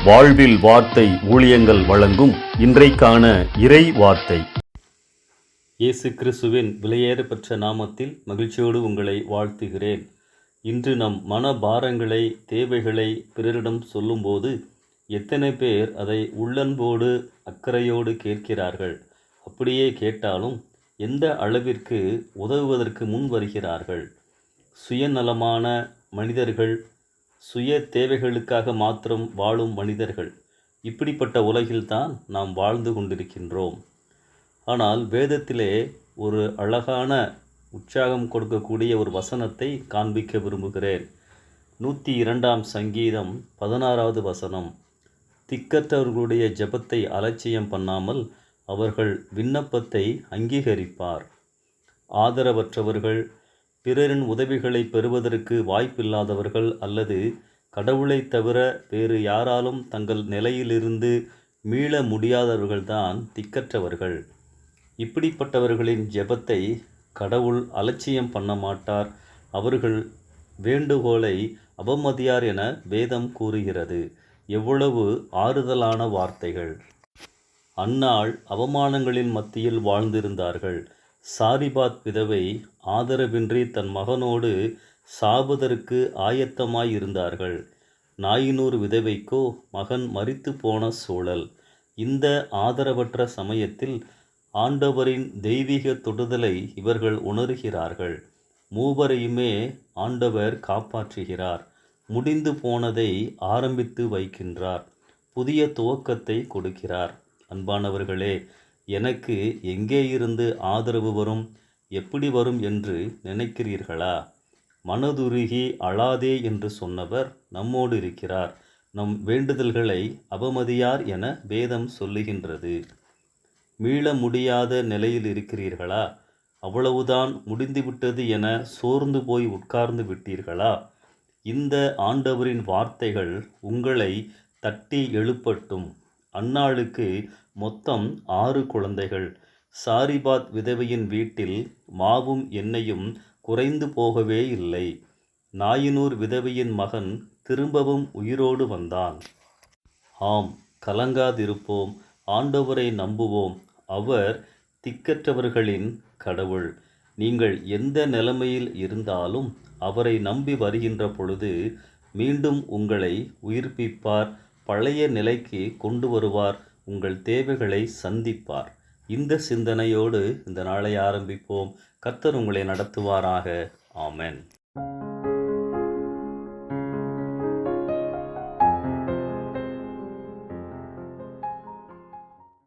வாழ்வில் வார்த்தை ஊழியங்கள் வழங்கும் இன்றைக்கான இறை வார்த்தை. இயேசு கிறிஸ்துவின் விலையேற பெற்ற நாமத்தில் மகிழ்ச்சியோடு உங்களை வாழ்த்துகிறேன். இன்று நம் மன பாரங்களை, தேவைகளை பிறரிடம் சொல்லும்போது எத்தனை பேர் அதை உள்ளன்போடு அக்கறையோடு கேட்கிறார்கள்? அப்படியே கேட்டாலும் எந்த அளவிற்கு உதவுவதற்கு முன் வருகிறார்கள்? சுயநலமான மனிதர்கள், சுய தேவைகளுக்காக மாத்திரம் வாழும் மனிதர்கள், இப்படிப்பட்ட உலகில்தான் நாம் வாழ்ந்து கொண்டிருக்கின்றோம். ஆனால் வேதத்திலே ஒரு அழகான உற்சாகம் கொடுக்கக்கூடிய ஒரு வசனத்தை காண்பிக்க விரும்புகிறேன். 102ஆம் சங்கீதம் 16வது வசனம். திக்கற்றவர்களுடைய ஜெபத்தை அலட்சியம் பண்ணாமல் அவர்கள் விண்ணப்பத்தை அங்கீகரிப்பார். ஆதரவற்றவர்கள், பிறரின் உதவிகளை பெறுவதற்கு வாய்ப்பில்லாதவர்கள் அல்லது கடவுளை தவிர வேறு யாராலும் தங்கள் நிலையிலிருந்து மீள முடியாதவர்கள்தான் திக்கற்றவர்கள். இப்படிப்பட்டவர்களின் ஜெபத்தை கடவுள் அலட்சியம் பண்ண மாட்டார். அவர்கள் வேண்டுகோளை அவமதியார் என வேதம் கூறுகிறது. எவ்வளவு ஆறுதலான வார்த்தைகள்! அந்நாள் அவமானங்களின் மத்தியில் வாழ்ந்திருந்தார்கள். சாரிபாத் விதவை ஆதரவின்றி தன் மகனோடு சாவதற்கு ஆயத்தமாயிருந்தார்கள். நாயினூர் விதவைக்கோ மகன் மரித்து போன சூழல். இந்த ஆதரவற்ற சமயத்தில் ஆண்டவரின் தெய்வீக தொடுதலை இவர்கள் உணர்கிறார்கள். மூவரையுமே ஆண்டவர் காப்பாற்றுகிறார். முடிந்து போனதை ஆரம்பித்து வைக்கின்றார். புதிய துவக்கத்தை கொடுக்கிறார். அன்பானவர்களே, எனக்கு எங்கே இருந்து ஆதரவு வரும், எப்படி வரும் என்று நினைக்கிறீர்களா? மனதுருகி அழாதே என்று சொன்னவர் நம்மோடு இருக்கிறார். நம் வேண்டுதல்களை அவமதியார் என வேதம் சொல்லுகின்றது. மீள முடியாத நிலையில் இருக்கிறீர்களா? அவ்வளவுதான், முடிந்துவிட்டது என சோர்ந்து போய் உட்கார்ந்து விட்டீர்களா? இந்த ஆண்டவரின் வார்த்தைகள் உங்களை தட்டி எழுப்பட்டும். அன்னாளுக்கு மொத்தம் 6 குழந்தைகள். சாரிபாத் விதவையின் வீட்டில் மாவும் எண்ணெயும் குறைந்து போகவே இல்லை. நாயினூர் விதவையின் மகன் திரும்பவும் உயிரோடு வந்தான். ஆம், கலங்காதிருப்போம், ஆண்டவரை நம்புவோம். அவர் திக்கற்றவர்களின் கடவுள். நீங்கள் எந்த நிலைமையில் இருந்தாலும் அவரை நம்பி வருகின்ற பொழுது மீண்டும் உங்களை உயிர்ப்பிப்பார். பழைய நிலைக்கு கொண்டு வருவார். உங்கள் தேவைகளை சந்திப்பார். இந்த சிந்தனையோடு இந்த நாளை ஆரம்பிப்போம். கர்த்தர் உங்களை நடத்துவாராக. ஆமென்.